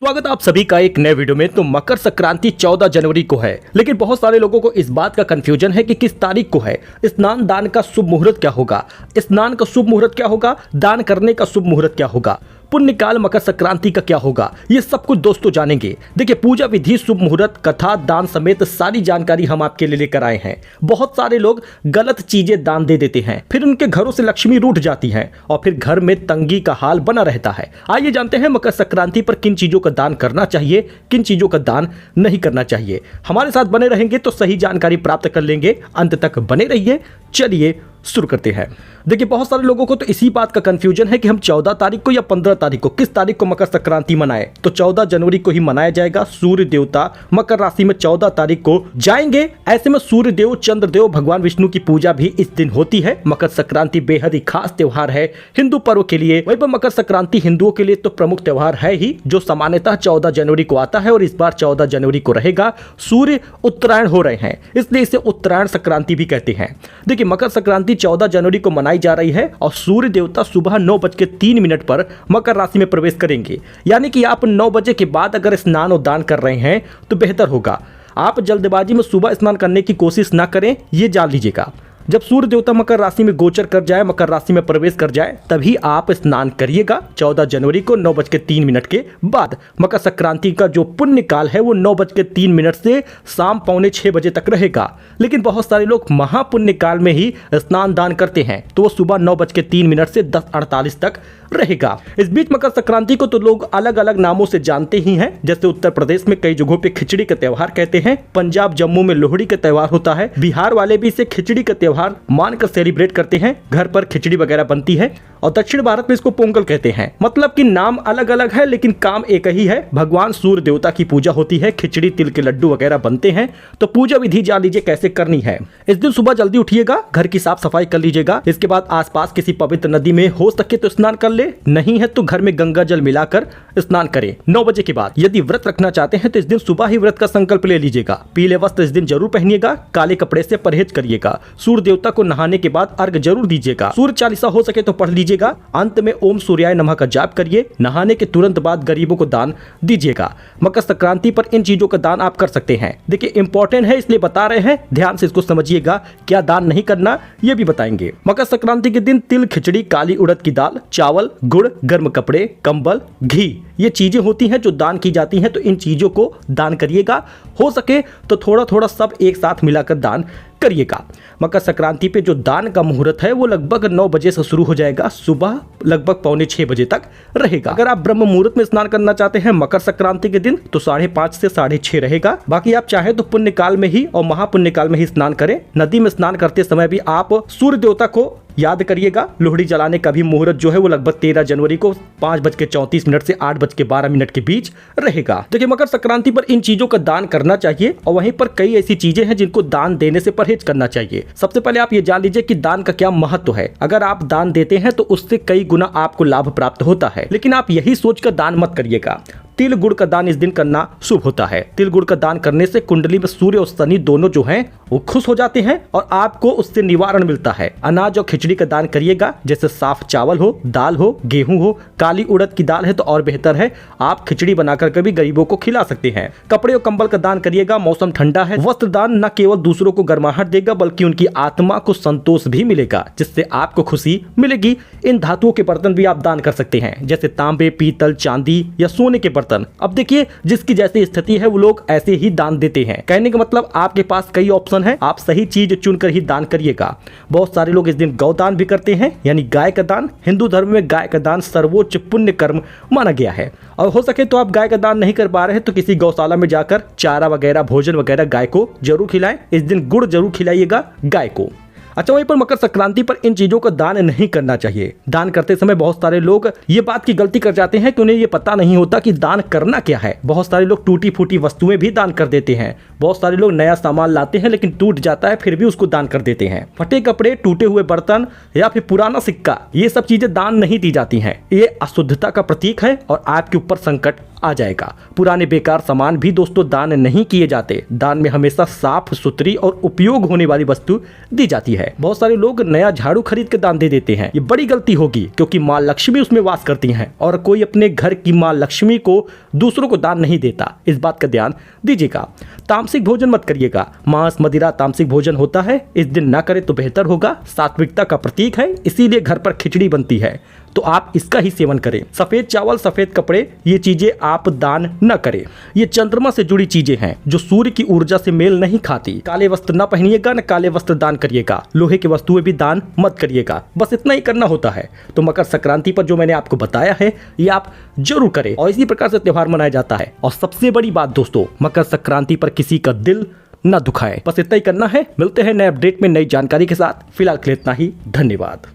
स्वागत आप सभी का एक नए वीडियो में। तो मकर संक्रांति 14 जनवरी को है, लेकिन बहुत सारे लोगों को इस बात का कंफ्यूजन है कि किस तारीख को है। स्नान दान का शुभ मुहूर्त क्या होगा, स्नान का शुभ मुहूर्त क्या होगा, दान करने का शुभ मुहूर्त क्या होगा, पुण्य काल मकर संक्रांति का क्या होगा, ये सब कुछ दोस्तों जानेंगे। देखिए, पूजा विधि, शुभ मुहूर्त, कथा, दान समेत सारी जानकारी हम आपके लिए लेकर आए हैं। बहुत सारे लोग गलत चीजें दान दे देते हैं, फिर उनके घरों से लक्ष्मी रूठ जाती है और फिर घर में तंगी का हाल बना रहता है। आइए जानते हैं मकर संक्रांति पर किन चीजों का दान करना चाहिए, किन चीजों का दान नहीं करना चाहिए। हमारे साथ बने रहेंगे तो सही जानकारी प्राप्त कर लेंगे। अंत तक बने रहिए। चलिए शुरू करते हैं। देखिए, बहुत सारे लोगों को तो इसी बात का कंफ्यूजन है कि हम 14 तारीख को या 15 तारीख को, किस तारीख को मकर संक्रांति मनाएं। तो 14 जनवरी को ही मनाया जाएगा। सूर्य देवता मकर राशि में 14 तारीख को जाएंगे। ऐसे में सूर्य देव, चंद्र देव, भगवान विष्णु की पूजा भी इस दिन होती है। मकर संक्रांति बेहद ही खास त्योहार है हिंदू पर्व के लिए। वहीं पर मकर संक्रांति हिंदुओं के लिए तो प्रमुख त्योहार है ही, जो सामान्यतः 14 जनवरी को आता है और इस बार 14 जनवरी को रहेगा। सूर्य उत्तरायण हो रहे हैं, इसलिए इसे उत्तरायण संक्रांति भी कहते हैं। देखिए, मकर संक्रांति 14 जनवरी को मनाई जा रही है और सूर्य देवता सुबह 9:03 पर मकर राशि में प्रवेश करेंगे। यानी कि आप 9 बजे के बाद अगर स्नान और दान कर रहे हैं तो बेहतर होगा। आप जल्दबाजी में सुबह स्नान करने की कोशिश ना करें, ये जान लीजिएगा। जब सूर्य देवता मकर राशि में गोचर कर जाए, मकर राशि में प्रवेश कर जाए, तभी आप स्नान करिएगा। 14 जनवरी को 9:03 के बाद मकर संक्रांति का जो पुण्य काल है वो 9:03 से शाम 5:45 बजे तक रहेगा। लेकिन बहुत सारे लोग महापुण्य काल में ही स्नान दान करते हैं, तो वो सुबह 9:03 से 10:48 तक रहेगा। इस बीच मकर संक्रांति को तो लोग अलग अलग नामों से जानते ही हैं। जैसे उत्तर प्रदेश में कई जगहों पे खिचड़ी का त्योहार कहते हैं, पंजाब जम्मू में लोहड़ी का त्योहार होता है, बिहार वाले भी इसे खिचड़ी का त्योहार मानकर सेलिब्रेट करते हैं। घर पर खिचड़ी वगैरह बनती है। और दक्षिण भारत में इसको पोंगल कहते हैं। मतलब कि नाम अलग अलग है लेकिन काम एक ही है। भगवान सूर्य देवता की पूजा होती है, खिचड़ी, तिल के लड्डू वगैरह बनते हैं। तो पूजा विधि जान लीजिए कैसे करनी है। इस दिन सुबह जल्दी उठिएगा, घर की साफ सफाई कर लीजिएगा। इसके बाद आसपास किसी पवित्र नदी में हो सके तो स्नान कर ले, नहीं है तो घर में गंगा जल मिलाकर स्नान करें 9 बजे के बाद। यदि व्रत रखना चाहते हैं तो इस दिन सुबह ही व्रत का संकल्प ले लीजिएगा। पीले वस्त्र इस दिन जरूर पहनिएगा, काले कपड़े से परहेज करिएगा। सूर्य देवता को नहाने के बाद अर्घ जरूर दीजिएगा। सूर्य चालीसा हो सके तो पढ़ लीजिएगा। अंत में ओम सूर्याय नमः का जाप करिए। नहाने के तुरंत बाद गरीबों को दान दीजिएगा। मकर संक्रांति पर इन चीजों का दान आप कर सकते हैं। देखिए, इंपॉर्टेंट है इसलिए बता रहे हैं, ध्यान से इसको समझिएगा। क्या दान नहीं करना ये भी बताएंगे। मकर संक्रांति के दिन तिल, खिचड़ी, काली उड़द की दाल, चावल, गुड़, गर्म कपड़े, कंबल, घी, ये चीजें होती हैं जो दान की जाती हैं। तो इन चीजों को दान करिएगा। हो सके तो थोड़ा थोड़ा सब एक साथ मिलाकर दान करिएगा। मकर संक्रांति पे जो दान का मुहूर्त है वो लगभग 9 बजे से शुरू हो जाएगा, सुबह लगभग 5:45 बजे तक रहेगा। अगर आप ब्रह्म मुहूर्त में स्नान करना चाहते हैं मकर संक्रांति के दिन तो 5:30 से 6:30 रहेगा। बाकी आप चाहे तो पुण्य काल में ही और महापुण्य काल में ही स्नान करें। नदी में स्नान करते समय भी आप सूर्य देवता को याद करिएगा। लोहड़ी जलाने का भी मुहूर्त जो है वो लगभग 13 जनवरी को 5:34 से 8:12 के बीच रहेगा। देखिए, मकर संक्रांति पर इन चीजों का दान करना चाहिए और वहीं पर कई ऐसी चीजें हैं जिनको दान देने से परहेज करना चाहिए। सबसे पहले आप ये जान लीजिए कि दान का क्या महत्व है। अगर आप दान देते हैं तो उससे कई गुना आपको लाभ प्राप्त होता है, लेकिन आप यही सोचकर दान मत करिएगा। तिल गुड़ का दान इस दिन करना शुभ होता है। तिल गुड़ का दान करने से कुंडली में सूर्य और शनि दोनों जो हैं वो खुश हो जाते हैं और आपको उससे निवारण मिलता है। अनाज और खिचड़ी का दान करिएगा, जैसे साफ चावल हो, दाल हो, गेहूं हो, काली उड़द की दाल है तो और बेहतर है। आप खिचड़ी बनाकर कभी गरीबों को खिला सकते हैं। कपड़े और कंबल का दान करिएगा, मौसम ठंडा है। वस्त्र दान न केवल दूसरों को गर्माहट देगा बल्कि उनकी आत्मा को संतोष भी मिलेगा, जिससे आपको खुशी मिलेगी। इन धातुओं के बर्तन भी आप दान कर सकते हैं, जैसे तांबे, पीतल, चांदी या सोने के बर्तन। अब देखिए, जिसकी जैसी स्थिति है वो लोग ऐसे ही दान देते हैं। कहने का मतलब आपके पास कई ऑप्शन है, आप सही चीज चुनकर ही दान करिएगा। बहुत सारे लोग इस दिन गौदान भी करते हैं, यानी गाय का दान। हिंदू धर्म में गाय का दान सर्वोच्च पुण्य कर्म माना गया है। और हो सके तो आप गाय का दान नहीं कर पा रहे हैं तो किसी गौशाला में जाकर चारा वगैरह, भोजन वगैरह गाय को जरूर खिलाएं। इस दिन गुड़ जरूर खिलाइएगा गाय को। अच्छा, वहीं पर मकर संक्रांति पर इन चीजों का दान नहीं करना चाहिए। दान करते समय बहुत सारे लोग ये बात की गलती कर जाते हैं कि उन्हें ये पता नहीं होता कि दान करना क्या है। बहुत सारे लोग टूटी फूटी वस्तुएं भी दान कर देते हैं। बहुत सारे लोग नया सामान लाते हैं लेकिन टूट जाता है, फिर भी उसको दान कर देते हैं। फटे कपड़े, टूटे हुए बर्तन या फिर पुराना सिक्का, ये सब चीजें दान नहीं दी जाती हैं। ये अशुद्धता का प्रतीक है और आपके ऊपर संकट आ जाएगा। पुराने बेकार सामान भी दोस्तों दान नहीं किए जाते। दान में हमेशा साफ सुथरी और उपयोग होने वाली वस्तु दी जाती है। बहुत सारे लोग नया झाड़ू खरीद के दान दे देते हैं। ये बड़ी गलती होगी, क्योंकि माँ लक्ष्मी उसमें वास करती हैं और कोई अपने घर की माँ लक्ष्मी को दूसरों को दान नहीं देता। इस बात का ध्यान दीजिएगा। तामसिक भोजन मत करिएगा। मांस मदिरा तामसिक भोजन होता है, इस दिन ना करें तो बेहतर होगा। सात्विकता का प्रतीक है, इसीलिए घर पर खिचड़ी बनती है, तो आप इसका ही सेवन करें। सफेद चावल, सफेद कपड़े, ये चीजें आप दान न करें। ये चंद्रमा से जुड़ी चीजें हैं जो सूर्य की ऊर्जा से मेल नहीं खाती। काले वस्त्र न पहनिएगा, न काले वस्त्र दान करिएगा। लोहे की वस्तुएं भी दान मत करिएगा। बस इतना ही करना होता है। तो मकर संक्रांति पर जो मैंने आपको बताया है, ये आप जरूर करें और इसी प्रकार से त्योहार मनाया जाता है। और सबसे बड़ी बात दोस्तों, मकर संक्रांति पर किसी का दिल न दुखाए। बस इतना ही करना है। मिलते हैं नए अपडेट में नई जानकारी के साथ। फिलहाल के लिए इतना ही। धन्यवाद।